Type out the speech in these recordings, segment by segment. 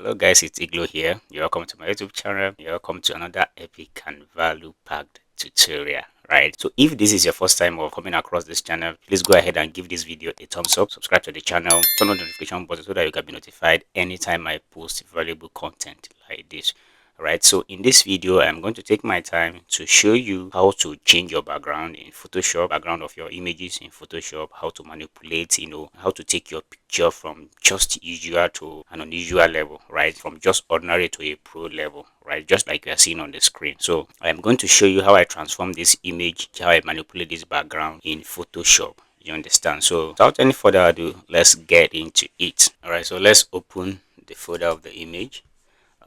Hello guys, it's Iglo here. You're welcome to my YouTube channel. You're welcome to another epic and value-packed tutorial. Right, so if this is your first time of coming across this channel, please go ahead and give this video a thumbs up, subscribe to the channel, turn on the notification button so that you can be notified anytime I post valuable content like this. Right, so in this video I'm going to take my time to show you how to change your background in Photoshop, background of your images in Photoshop, how to manipulate, how to take your picture from just usual to an unusual level, right, from just ordinary to a pro level, right, just like you are seeing on the screen. So I'm going to show you how I transform this image, how I manipulate this background in Photoshop. You understand? So without any further ado, let's get into it. All right, so let's open the folder of the image.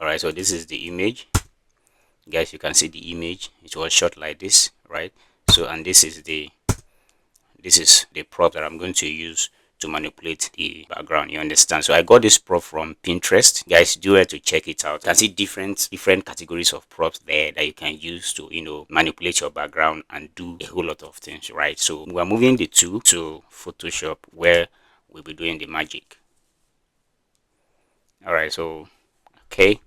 All right, so this is the image, guys. You can see the image. It was shot like this, right? So, and this is the prop that I'm going to use to manipulate the background. You understand? So I got this prop from Pinterest, guys. Do have to check it out. You can see different categories of props there that you can use to manipulate your background and do a whole lot of things, right? So we're moving the two to Photoshop where we'll be doing the magic. All right, so okay.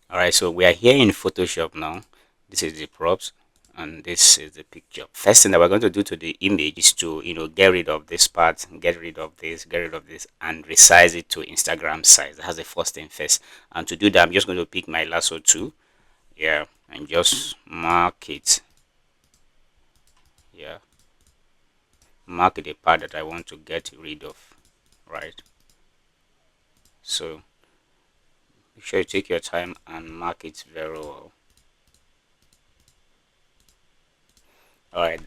All right, so we are here in Photoshop now. This is the props and this is the picture. First thing that we're going to do to the image is to get rid of this part, get rid of this, and resize it to Instagram size. That's the first thing first. And to do that, I'm just going to pick my lasso tool, yeah, and just mark it, yeah, mark the part that I want to get rid of, right? So make sure you take your time and mark it very well. All right,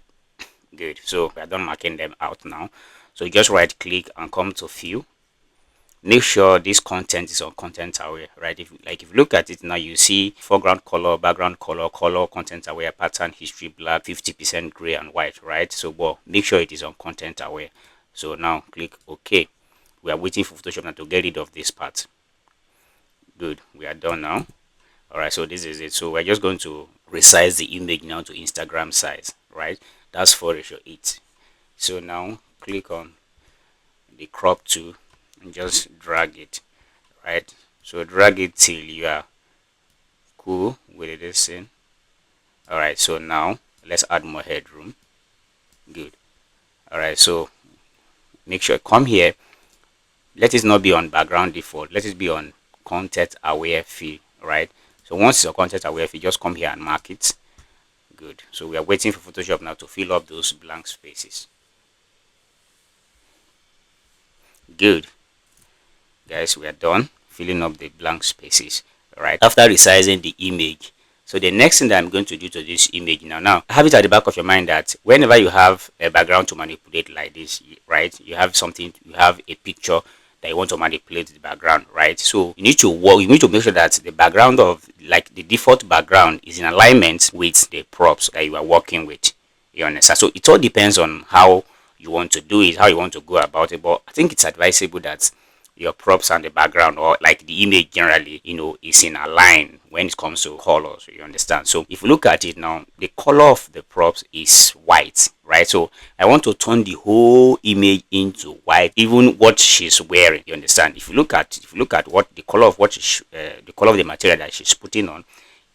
good. So we are done marking them out now. So you just right click and come to view. Make sure this content is on content aware, right? If you look at it now, you see foreground color, background color, content aware, pattern, history, black, 50% gray and white, right? So well, make sure it is on content aware. So now click OK. We are waiting for Photoshop now to get rid of this part. Good, we are done now. All right, so this is it. So we're just going to resize the image now to Instagram size, right? That's 4:8. So now click on the crop tool and just drag it, right? So drag it till you are cool with this thing. All right, so now let's add more headroom. Good. All right, so make sure come here. Let it not be on background default. Let it be on content aware fill, right? So once it's a content aware fill, just come here and mark it. Good. So we are waiting for Photoshop now to fill up those blank spaces. Good, guys, we are done filling up the blank spaces, right, after resizing the image. So the next thing that I'm going to do to this image now have it at the back of your mind that whenever you have a background to manipulate like this, right, you have a picture that you want to manipulate the background, right? So you need to make sure that the background of like the default background is in alignment with the props that you are working with. You understand? So it all depends on how you want to do it, how you want to go about it. But I think it's advisable that your props and the background, or like the image generally, is in a line when it comes to colors. You understand? So if you look at it now, the color of the props is white, right? So I want to turn the whole image into white, even what she's wearing. You understand? If you look at what the color of the color of the material that she's putting on,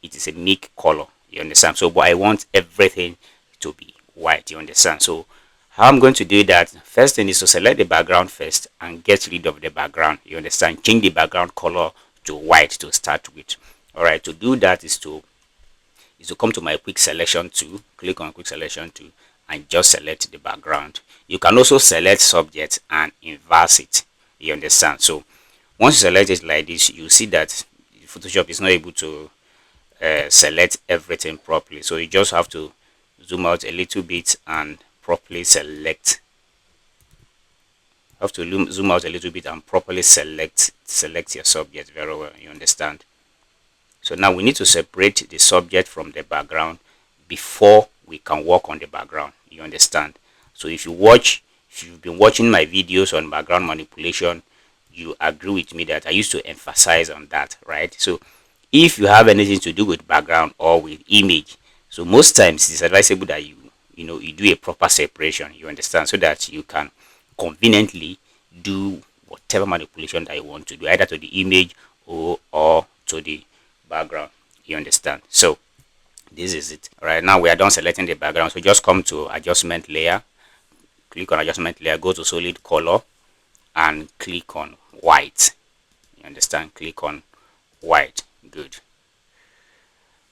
it is a milk color. You understand? So but I want everything to be white. You understand? So how I'm going to do that, first thing is to select the background first and get rid of the background. You understand? Change the background color to white to start with. All right, to do that is to come to my quick selection tool, click on quick selection tool and just select the background. You can also select subject and inverse it. You understand? So once you select it like this, you see that Photoshop is not able to select everything properly. So you just have to zoom out a little bit and properly select. Have to zoom out a little bit and properly select your subject very well. You understand? So now we need to separate the subject from the background before we can work on the background. You understand? So if you've been watching my videos on background manipulation, you agree with me that I used to emphasize on that, right? So if you have anything to do with background or with image, So most times it's advisable that you do a proper separation, you understand, so that you can conveniently do whatever manipulation that you want to do, either to the image or to the background, you understand. So this is it. All right, now we are done selecting the background, so just come to adjustment layer, click on adjustment layer, go to solid color and click on white, you understand, click on white. Good.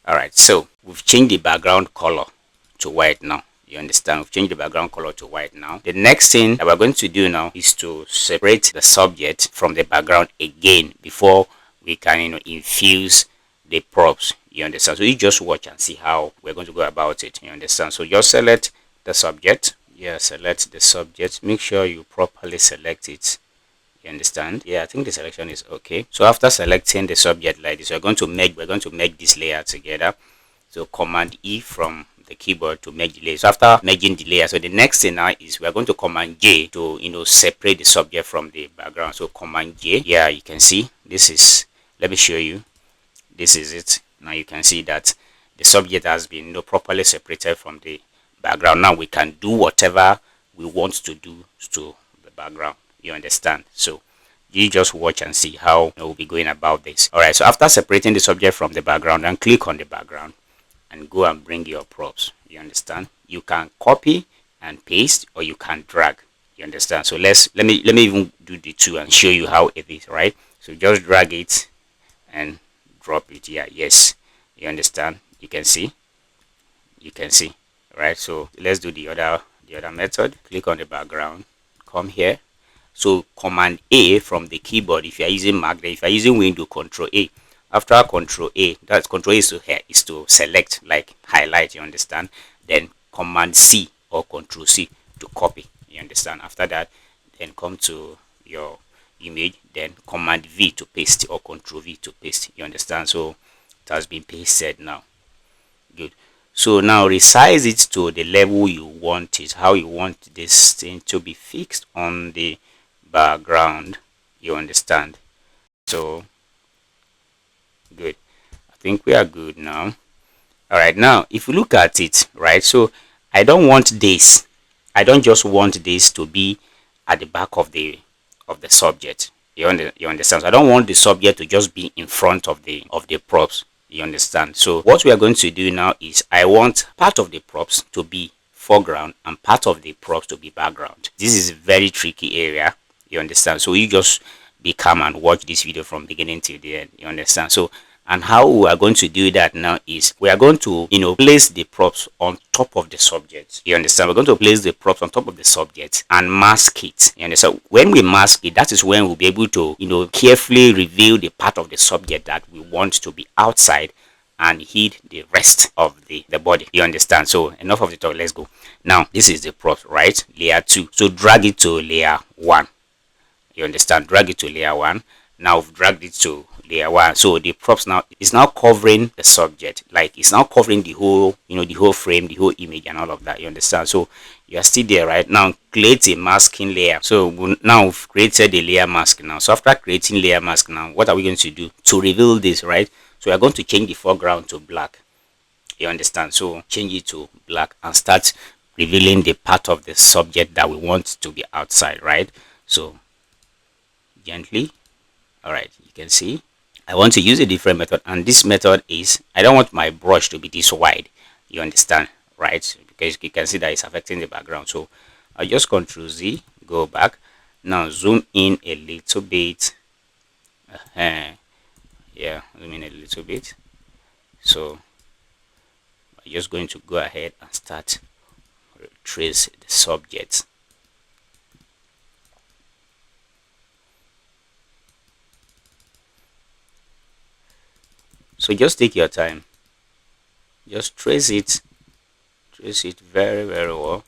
All right, so we've changed the background color to white now, you understand. We've changed the background color to white now. The next thing that we're going to do now is to separate the subject from the background again before we can infuse the props, you understand. So you just watch and see how we're going to go about it, you understand. So just select the subject. Yeah, select the subject, make sure you properly select it, you understand. Yeah, I think the selection is okay. So after selecting the subject like this, we're going to merge this layer together. So command E from the keyboard to merge the layer. So after merging the layer, so the next thing now is we're going to command J to separate the subject from the background. So command J. Yeah, you can see this is, let me show you, this is it. Now you can see that the subject has been properly separated from the background. Now we can do whatever we want to do to the background, you understand. So you just watch and see how we'll be going about this. All right, so after separating the subject from the background, and click on the background and go and bring your props, you understand. You can copy and paste, or you can drag, you understand. So let me even do the two and show you how it is. Right, so just drag it and drop it. Yeah, yes, you understand. You can see, right. So let's do the other method. Click on the background, come here. So command A from the keyboard if you are using Mac. Then if you are using Windows, control A. After control A, that's control A is to select, like highlight, you understand. Then command C or control C to copy, you understand. After that, then come to your image, then command V to paste or control V to paste, you understand. So it has been pasted now. Good. So now resize it to the level you want it, how you want this thing to be fixed on the background, you understand. So good, I think we are good now. All right, now if you look at it, right, so I don't want this, I don't just want this to be at the back of the subject, you understand. So I don't want the subject to just be in front of the props, you understand. So what we are going to do now is I want part of the props to be foreground and part of the props to be background. This is a very tricky area, you understand. So you just be calm and watch this video from beginning to the end, you understand. So and how we are going to do that now is we are going to place the props on top of the subject, you understand. We're going to place the props on top of the subject and mask it, you understand. When we mask it, that is when we'll be able to carefully reveal the part of the subject that we want to be outside and hid the rest of the body, you understand. So enough of the talk, let's go. Now this is the props, right, layer 2. So drag it to layer 1, you understand. Drag it to layer 1. Now we've dragged it to layer 1. So the props now is now covering the subject, like it's now covering the whole the whole frame, the whole image and all of that, you understand. So you are still there. Right now create a masking layer. So now we've created a layer mask now. So after creating layer mask, now what are we going to do to reveal this? Right, so we are going to change the foreground to black, you understand. So change it to black and start revealing the part of the subject that we want to be outside, right? So gently. All right, you can see I want to use a different method, and this method is I don't want my brush to be this wide, you understand, right? Because you can see that it's affecting the background. So I'll just Control Z, go back. Now zoom in a little bit. Yeah, zoom in a little bit. So I'm just going to go ahead and start trace the subject. So just take your time, just trace it very well.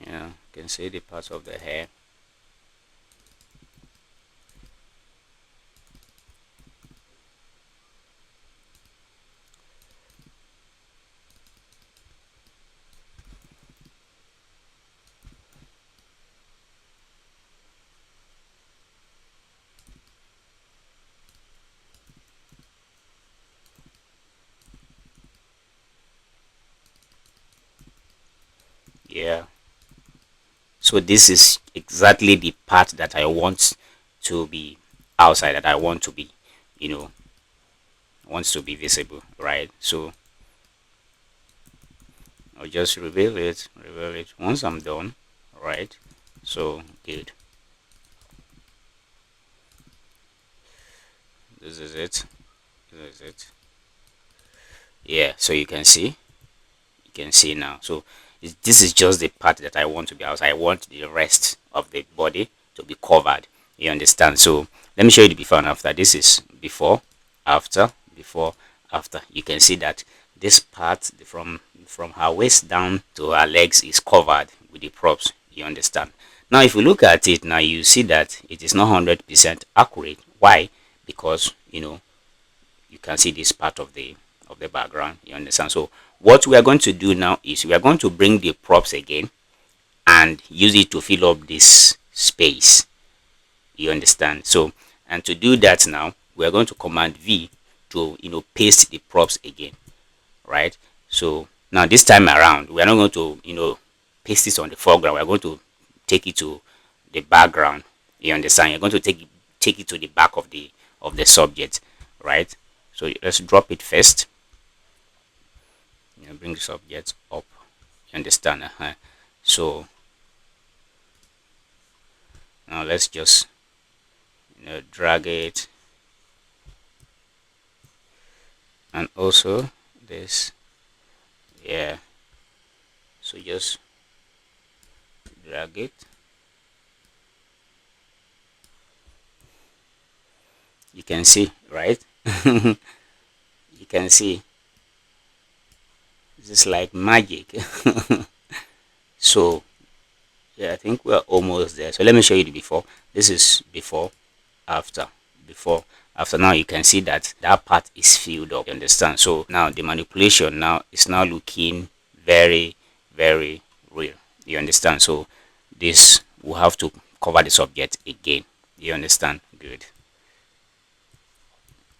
Yeah, you can see the parts of the hair. Yeah, so this is exactly the part that I want to be outside, that I want to be, you know, wants to be visible, right? So I'll just reveal it once I'm done, right? So good. This is it. This is it. Yeah, so you can see now. So this is just the part that I want to be outside. I want the rest of the body to be covered. You understand? So let me show you the before and after. This is before, after, before, after. You can see that this part from her waist down to her legs is covered with the props. You understand? Now if you look at it now, you see that it is not 100% accurate. Why? Because you can see this part of the background. You understand? So what we are going to do now is we are going to bring the props again and use it to fill up this space. You understand? So, and to do that now, we are going to command V to paste the props again, right? So now this time around, we are not going to paste it on the foreground. We are going to take it to the background. You understand? You're going to take it to the back of the subject, right? So let's drop it first. Bring the subject up. You understand? So now let's just drag it, and also this. Yeah, so just drag it. You can see, right? You can see this is like magic. So yeah, I think we're almost there. So let me show you the before. This is before, after, before, after. Now you can see that that part is filled up. You understand? So now the manipulation now is now looking very, very real. You understand? So this will have to cover the subject again. You understand? Good.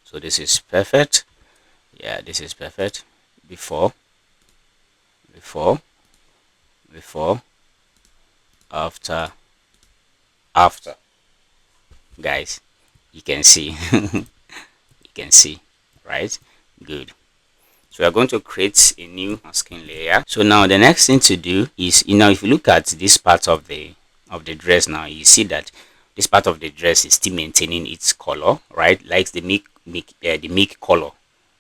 So this is perfect. Yeah, this is perfect. Before, before, before, after, after. Guys, you can see. You can see, right? Good. So we are going to create a new masking layer. So now the next thing to do is, if you look at this part of the dress now, you see that this part of the dress is still maintaining its color, right? Like the milk color,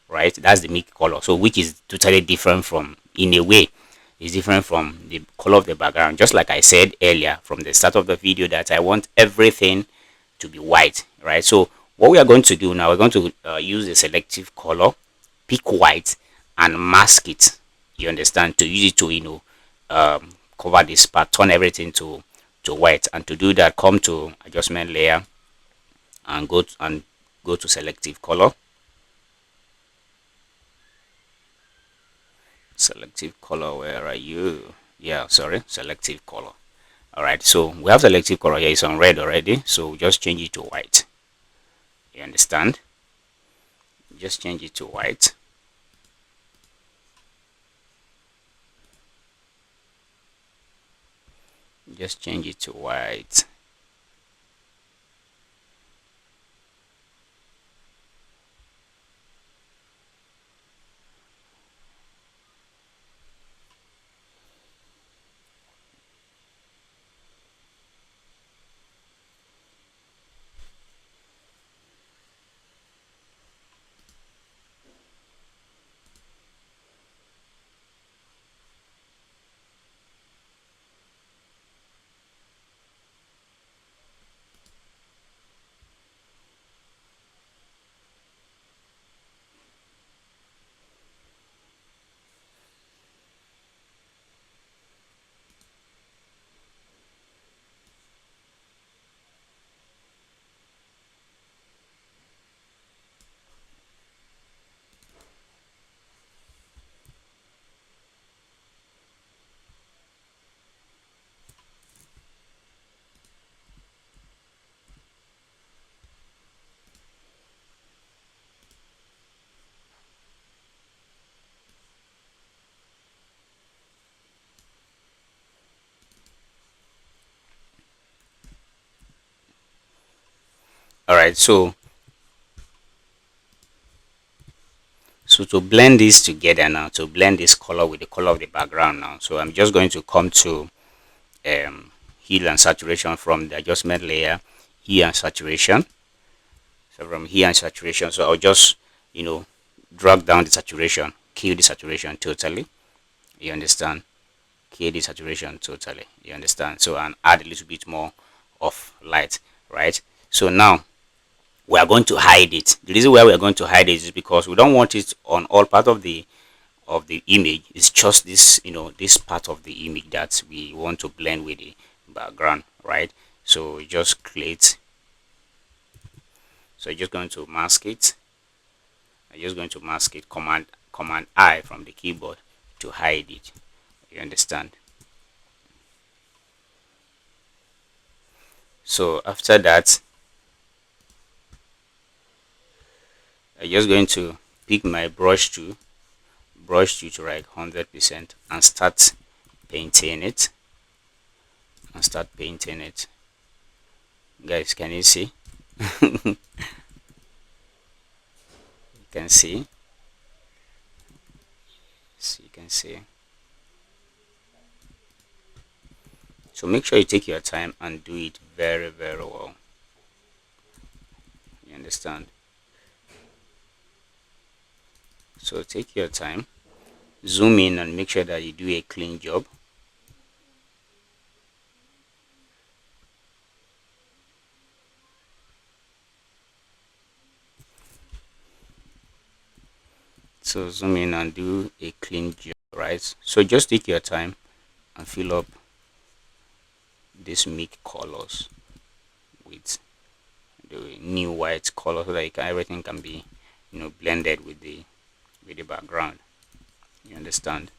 right? That's the milk color. So which is totally different from, in a way, is different from the color of the background. Just like I said earlier from the start of the video, that I want everything to be white, right? So what we are going to do now, we're going to use the selective color, pick white, and mask it. You understand? To use it to cover this part, turn everything to white. And to do that, come to adjustment layer and go to selective color. Selective color, where are you? Yeah, sorry, selective color. All right, so we have selective color here. It's on red already, so just change it to white. You understand? Just change it to white. Just change it to white. right? So to blend this together now, to blend this color with the color of the background now, so I'm just going to come to hue and saturation from the adjustment layer, hue and saturation. So from here and saturation, so I'll just, drag down the saturation, kill the saturation totally. You understand? Kill the saturation totally. You understand? So and add a little bit more of light, right? So now we are going to hide it. The reason why we are going to hide it is because we don't want it on all part of the image. It's just this, this part of the image that we want to blend with the background, right? So just create. So you're just going to mask it. I'm just going to mask it. Command I from the keyboard to hide it. You understand? So after that, I'm just going to pick my brush tool to like 100% and start painting it. Guys, can you see? You can see. So you can see. So make sure you take your time and do it very, very well. You understand? So take your time, zoom in and make sure that you do a clean job. So zoom in and do a clean job, right? So just take your time and fill up these mix colors with the new white color so that everything can be, blended with the background. You understand?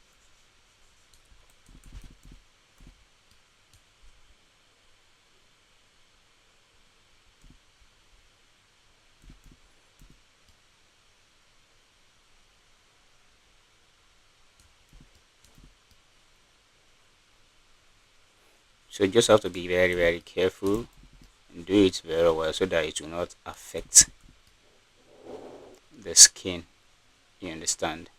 So you just have to be very, very careful and do it very well so that it will not affect the skin. You understand?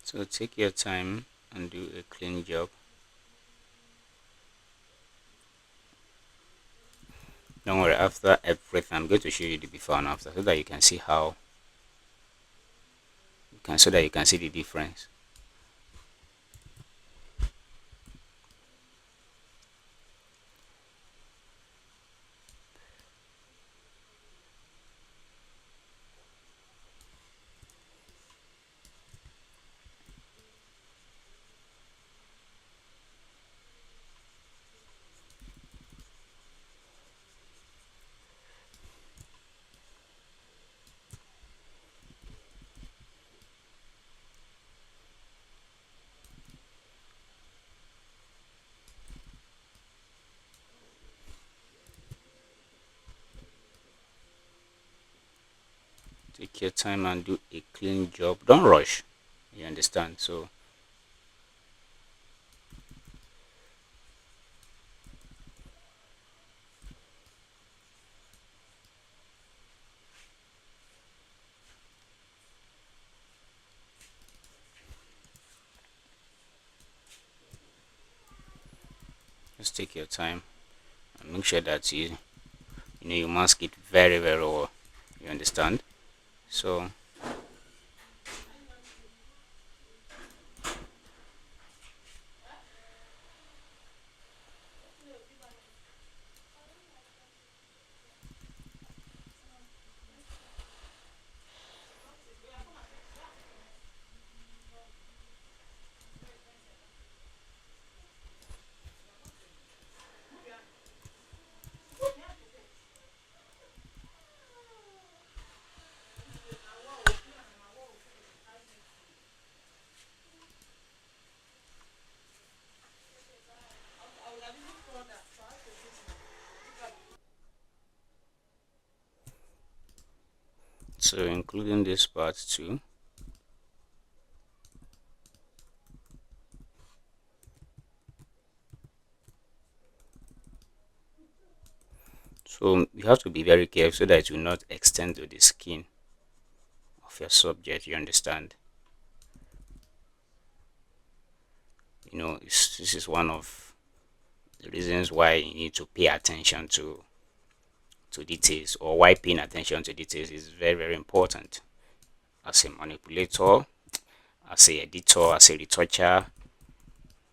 So take your time and do a clean job. Don't worry, after everything I'm going to show you the before and after so that you can see how so that you can see the difference. Take your time and do a clean job. Don't rush. You understand? So just take your time and make sure that you mask it very, very well. You understand? So So including this part too. So you have to be very careful so that it will not extend to the skin of your subject, you understand? You know, this is one of the reasons why you need to pay attention to details, or why paying attention to details is very, very important as a manipulator, as a editor, as a retoucher.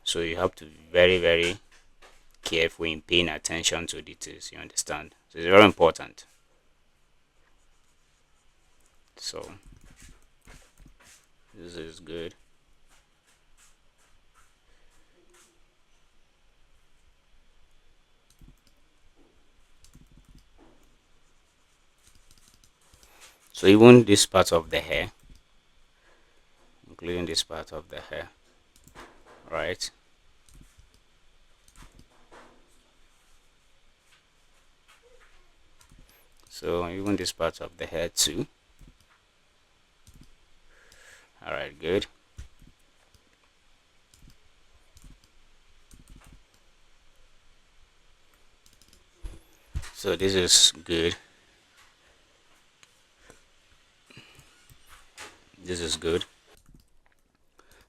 So you have to be very, very careful in paying attention to details, you understand? So it's very important. So this is good. So even this part of the hair, including this part of the hair, right? So even this part of the hair too. All right, good. So this is good. This is good.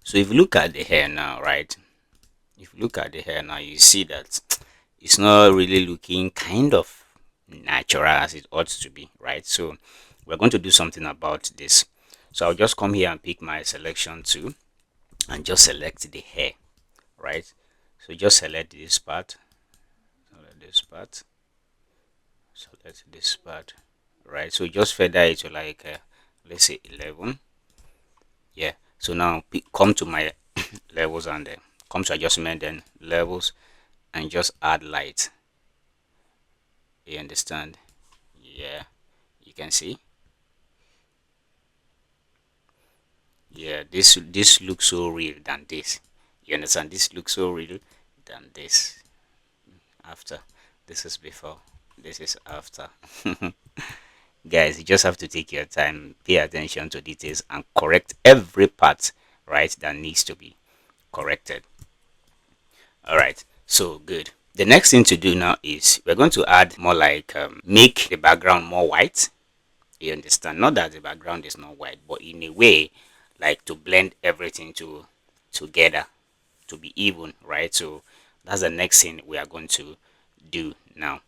So if you look at the hair now, right? If you look at the hair now, you see that it's not really looking kind of natural as it ought to be, right? So we're going to do something about this. So I'll just come here and pick my selection tool and just select the hair, right? So just select this part, select this part, select this part, right? So just feather it to like let's say 11. Yeah, so now come to my levels and come to adjustment, then levels, and just add light. You understand? Yeah, you can see. Yeah, this looks so real than this. You understand? This looks so real than this. After, this is before, this is after. Guys, you just have to take your time, pay attention to details, and correct every part, right, that needs to be corrected. All right, so good. The next thing to do now is we're going to add more like make the background more white. You understand? Not that the background is not white, but in a way, like to blend everything together to be even, right? So that's the next thing we are going to do now.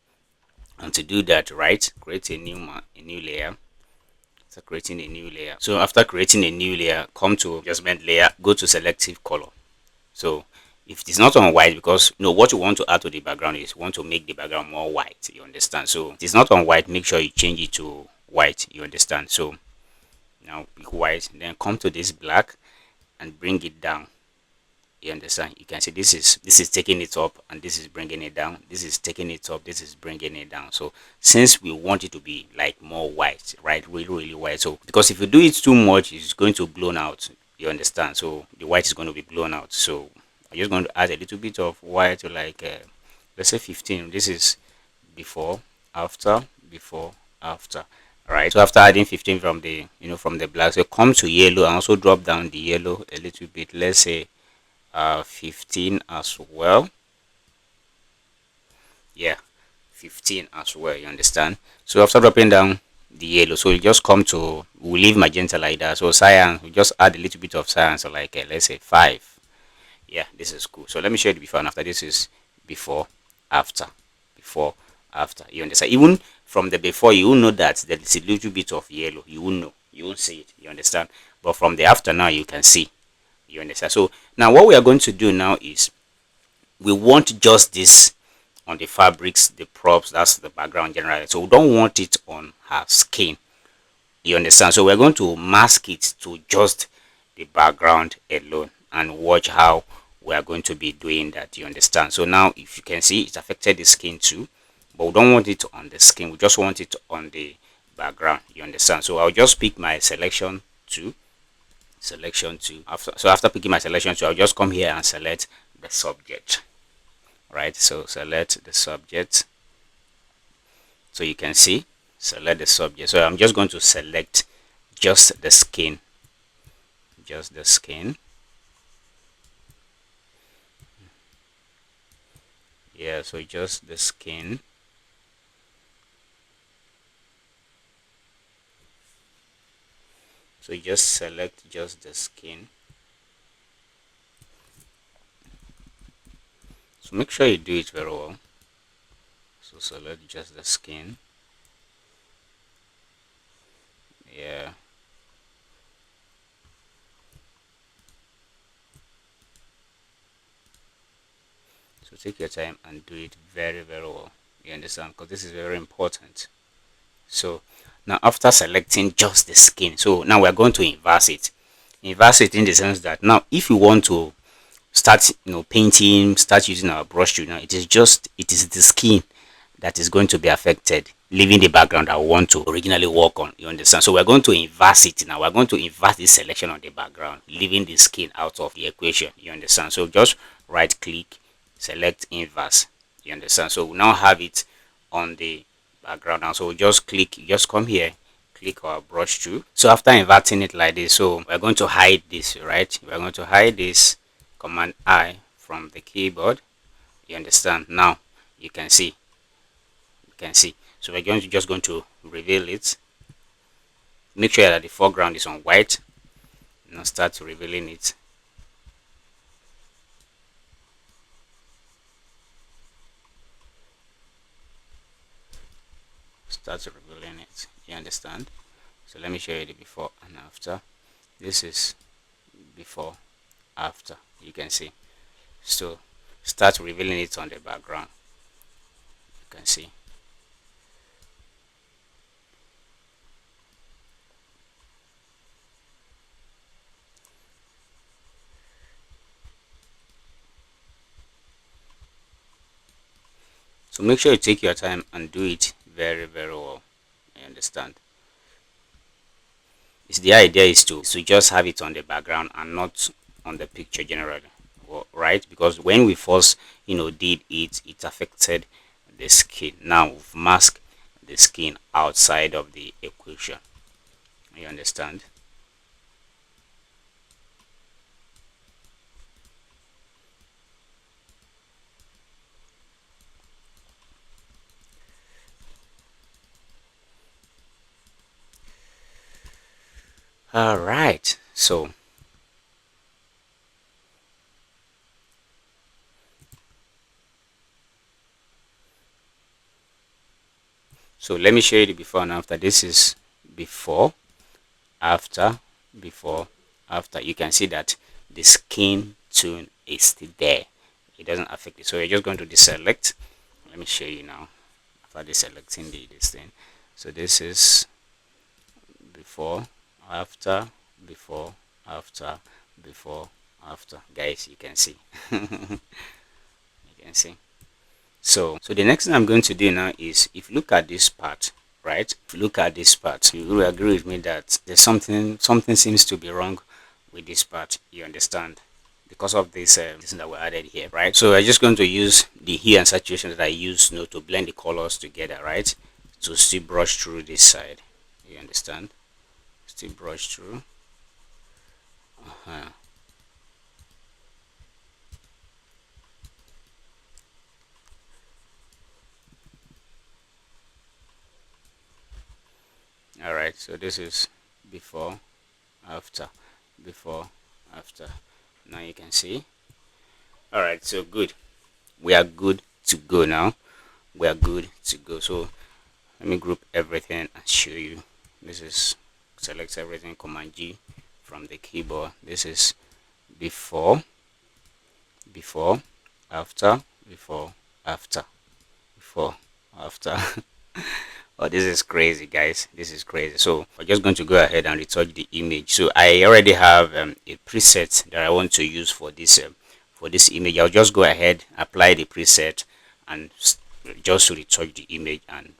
And to do that, right, create a new layer. So creating a new layer. So after creating a new layer, come to adjustment layer, go to selective color. So if it is not on white, because you know what you want to add to the background is you want to make the background more white, you understand? So if it is not on white, make sure you change it to white, you understand? So now pick white, then come to this black and bring it down. You understand? You can see this is taking it up and this is bringing it down. This is taking it up, this is bringing it down. So since we want it to be like more white, right, really really white, so because if you do it too much, it's going to blown out, you understand? So the white is going to be blown out. So I'm just going to add a little bit of white to like let's say 15. This is before, after, before, after. Right, so after adding 15 from the from the black, so come to yellow and also drop down the yellow a little bit. Let's say 15 as well. Yeah, 15 as well, you understand? So after dropping down the yellow, so you just come to, we'll leave magenta like that. So cyan, we just add a little bit of cyan, so like let's say 5. Yeah, this is cool. So let me show you the before and after. This is before, after, before, after, you understand? Even from the before, you will know that there is a little bit of yellow. You will know, you won't see it, you understand? But from the after now, you can see, you understand? So now what we are going to do now is we want just this on the fabrics, the props, that's the background generally. So we don't want it on her skin, you understand? So we're going to mask it to just the background alone and watch how we are going to be doing that, you understand? So now if you can see, it affected the skin too, but we don't want it on the skin, we just want it on the background, you understand? So I'll just pick my selection to after picking my selection to, I'll just come here and select the subject, right? So select the subject, so you can see, select the subject. So I'm just going to select just the skin, just the skin. Yeah, so just the skin. So just select just the skin. So make sure you do it very well. So select just the skin. Yeah. So take your time and do it very, very well. You understand? Because this is very important. So now after selecting just the skin, so now we're going to inverse it. Inverse it in the sense that now if you want to start, painting, start using our brush tool, now it is the skin that is going to be affected, leaving the background that we want to originally work on. You understand? So we're going to inverse it now. We're going to invert this selection on the background, leaving the skin out of the equation. You understand? So just right click, select inverse. You understand? So we now have it on the background now. So we just click, just come here, click our brush tool. So after inverting it like this, so we're going to hide this, right? We're going to hide this, command I from the keyboard. You understand? Now you can see, so we're just going to reveal it. Make sure that the foreground is on white. Now start revealing it. Start revealing it. You understand? So let me show you the before and after. This is before, after. You can see. So start revealing it on the background. You can see. So make sure you take your time and do it very, very well. You understand? It's the idea is to just have it on the background and not on the picture generally, right? Because when we first did it, it affected the skin. Now we've masked the skin outside of the equation. You understand? All right, so let me show you the before and after. This is before, after, before, after. You can see that the skin tone is still there. It doesn't affect it. So you're just going to deselect. Let me show you now after deselecting this thing. So this is before, after, before, after, before, after. Guys, you can see. You can see. So the next thing I'm going to do now is, if you look at this part, right? If you look at this part, you will agree with me that there's something seems to be wrong with this part. You understand? Because of this thing that we added here, right? So I'm just going to use the hue and saturation that I use, to blend the colors together, right? To still brush through this side. You understand? Still brush through. All right, so this is before, after, before, after. Now you can see. All right, so good. We are good to go now. We are good to go. So let me group everything and show you. This is, select everything, command G from the keyboard. This is before, before, after, before, after, before, after. Oh, this is crazy, guys. This is crazy. So we're just going to go ahead and retouch the image. So I already have a preset that I want to use for this image. I'll just go ahead, apply the preset, and just to retouch the image and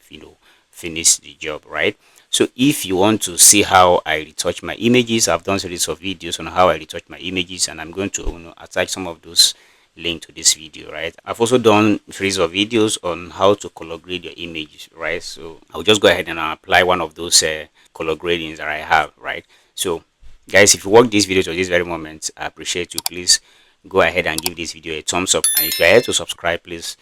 finish the job, right? So if you want to see how I retouch my images, I've done series of videos on how I retouch my images, and I'm going to attach some of those link to this video, right? I've also done a series of videos on how to color grade your images, right? So I'll just go ahead and apply one of those color gradings that I have, right? So guys, if you watch this video to this very moment, I appreciate you. Please go ahead and give this video a thumbs up, and if you're here to subscribe, please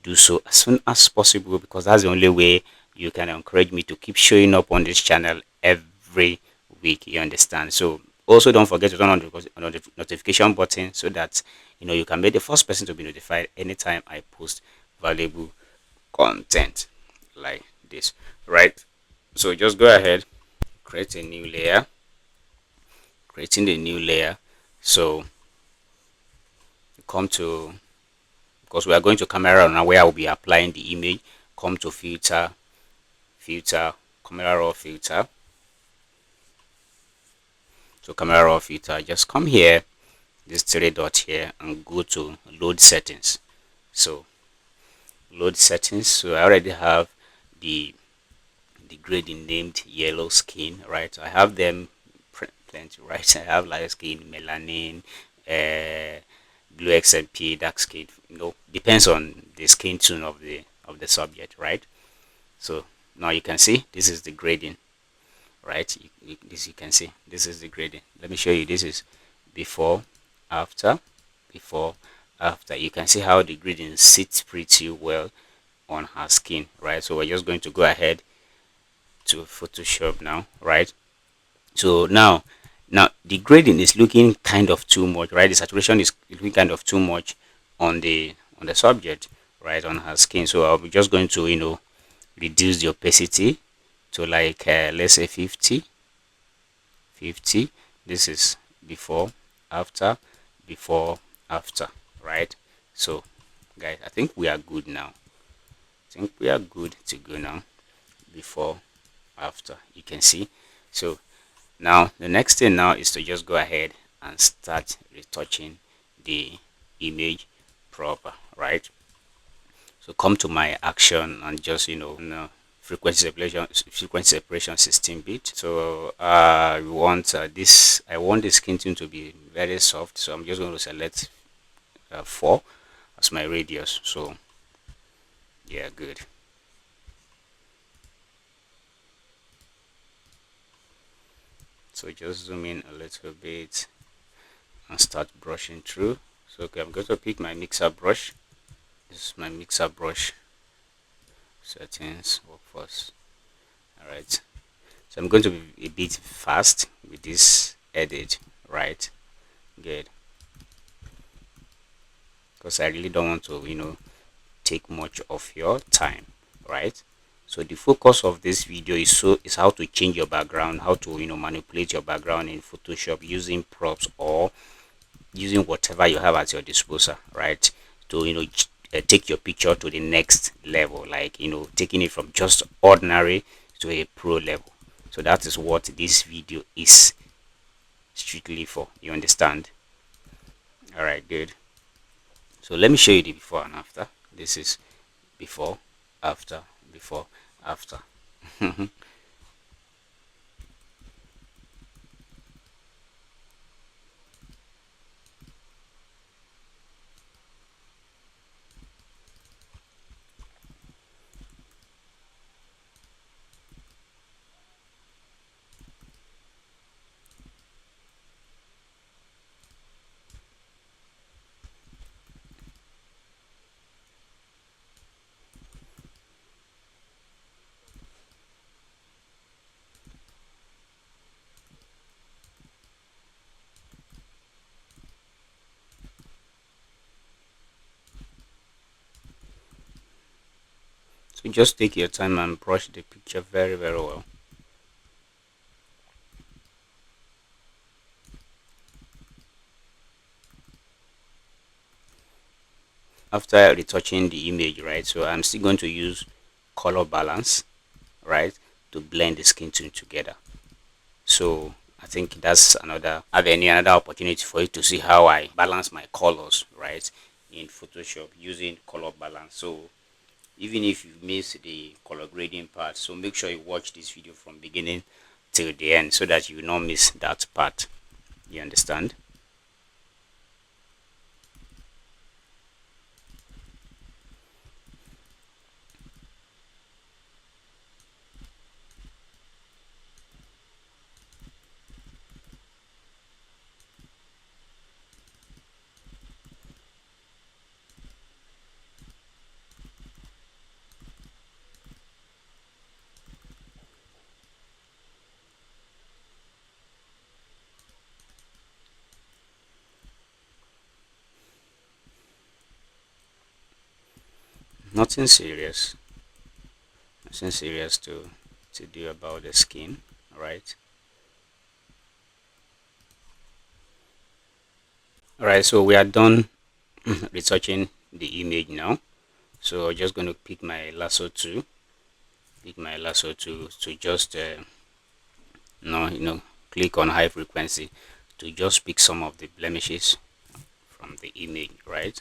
do so as soon as possible, because that's the only way you can encourage me to keep showing up on this channel every week, you understand? So also don't forget to turn on the notification button, so that you can be the first person to be notified anytime I post valuable content like this, right? So just go ahead, create a new layer, creating the new layer. So come to, because we are going to camera now where I will be applying the image, come to filter, camera raw filter. So camera raw filter, just come here, this three dot here, and go to load settings. So load settings, so I already have the grading named yellow skin, right? I have them plenty, right? I have light skin, melanin, blue XMP, dark skin, depends on the skin tone of the subject, right? So now you can see this is the grading, right? This you can see this is the grading. Let me show you. This is before, after, before, after. You can see how the grading sits pretty well on her skin, right? So we're just going to go ahead to Photoshop now, right? So now the grading is looking kind of too much, right? The saturation is looking kind of too much on the subject, right, on her skin. So I'll be just going to reduce the opacity to like let's say 50. This is before, after, before, after, right? So guys, I think we are good now. I think we are good to go now. Before, after, you can see. So now the next thing now is to just go ahead and start retouching the image proper, right? So come to my action and just frequency separation 16-bit. So we want this, I want the skin tone to be very soft, so I'm just going to select 4 as my radius. So yeah, good. So just zoom in a little bit and start brushing through. So okay, I'm going to pick my mixer brush. This is my mixer brush. Settings, workforce. Alright. So I'm going to be a bit fast with this edit, right? Good. Because I really don't want to, take much of your time, right? So the focus of this video is how to change your background, how to manipulate your background in Photoshop using props or using whatever you have at your disposal, right? To take your picture to the next level, like taking it from just ordinary to a pro level. So that is what this video is strictly for, you understand? All right, good. So let me show you the before and after. This is before, after, before, after. So just take your time and brush the picture very, very well. After retouching the image, right, so I'm still going to use color balance, right, to blend the skin tone together. So I think that's another opportunity for you to see how I balance my colors, right, in Photoshop using color balance. So even if you miss the color grading part, so make sure you watch this video from beginning till the end so that you will not miss that part, you understand? Nothing serious. Nothing serious to do about the skin. Alright. Alright, so we are done retouching the image now. So I'm just going to pick my lasso tool. To just click on high frequency to just pick some of the blemishes from the image, right?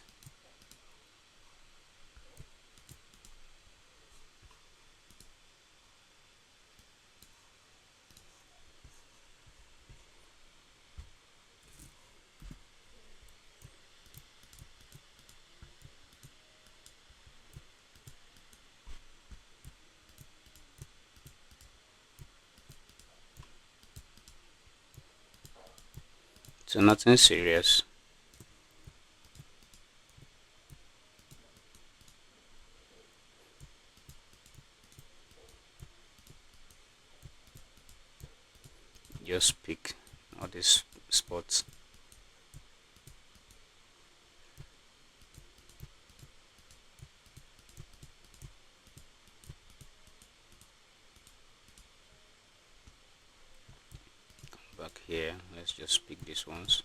So nothing serious. Just pick all these spots. Back here, let's just pick these ones.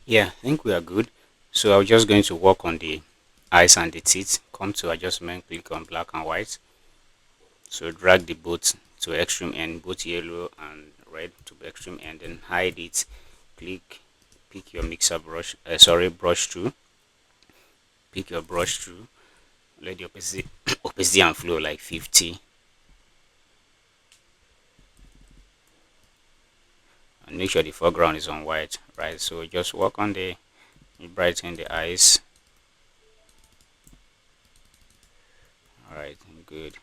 Yeah, I think we are good. So I'm just going to work on the eyes and the teeth. Come to adjustment, click on black and white. So drag the both to extreme end, both yellow and red to extreme end, and hide it. Click, pick your mixer brush, brush tool. Pick your brush tool. Let the opacity and flow like 50. And make sure the foreground is on white, right? So just work on the brighten the eyes. All right, good.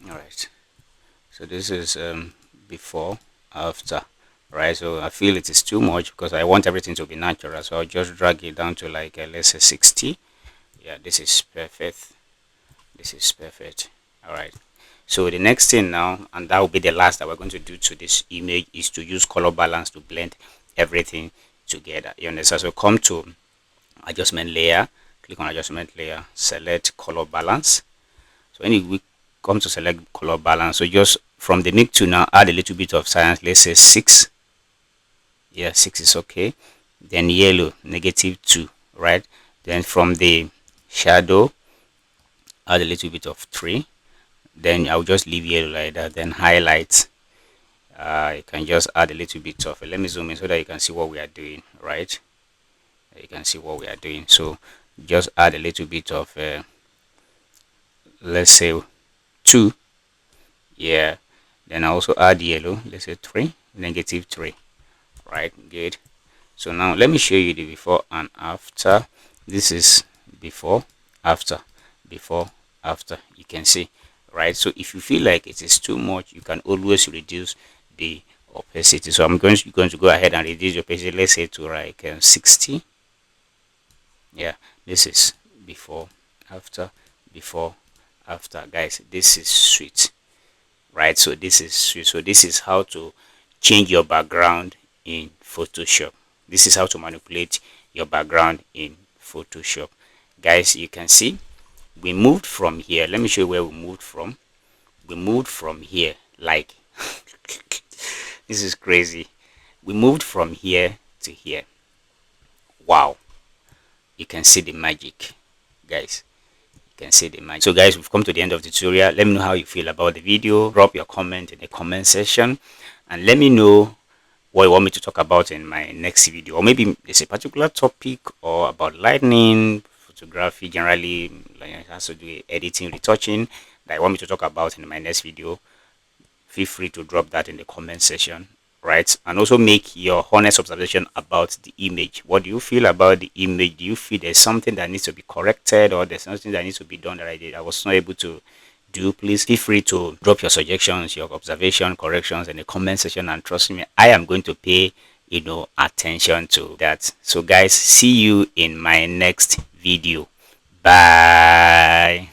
All right, so this is before, after, right? So I feel it is too much because I want everything to be natural, so I'll just drag it down to like let's say 60. Yeah, this is perfect. This is perfect. All right, so the next thing now, and that will be the last that we're going to do to this image, is to use color balance to blend everything together. You understand? So come to adjustment layer, click on adjustment layer, select color balance. So when we come to select color balance, so just from the mix to now add a little bit of cyan, let's say 6. Yeah, 6 is okay. Then yellow -2, right? Then from the shadow add a little bit of 3. Then I'll just leave yellow like that. Then highlight, you can just add a little bit of let me zoom in so that you can see what we are doing, right? You can see what we are doing. So just add a little bit of let's say 2. Yeah, then I also add yellow, let's say 3, -3, right? Good. So now let me show you the before and after. This is before, after, before, after. You can see, right? So if you feel like it is too much, you can always reduce the opacity. So I'm going to go ahead and reduce the opacity, let's say to like 60. Yeah, this is before, after, before, after. Guys, this is sweet, right? So this is sweet. So this is how to change your background in Photoshop. This is how to manipulate your background in Photoshop. Guys, you can see we moved from here. Let me show you where we moved from. We moved from here, like this is crazy. We moved from here to here. Wow, you can see the magic, guys. You can see the magic. So guys, we've come to the end of the tutorial. Let me know how you feel about the video. Drop your comment in the comment section and let me know what you want me to talk about in my next video, or maybe there's a particular topic or about lightning photography generally, like it has to do with editing, retouching, that you want me to talk about in my next video. Feel free to drop that in the comment section, right? And also make your honest observation about the image. What do you feel about the image? Do you feel there's something that needs to be corrected, or there's something that needs to be done that I was not able to do? Please feel free to drop your suggestions, your observation, corrections in the comment section, and trust me, I am going to pay attention to that. So guys, see you in my next video. Bye.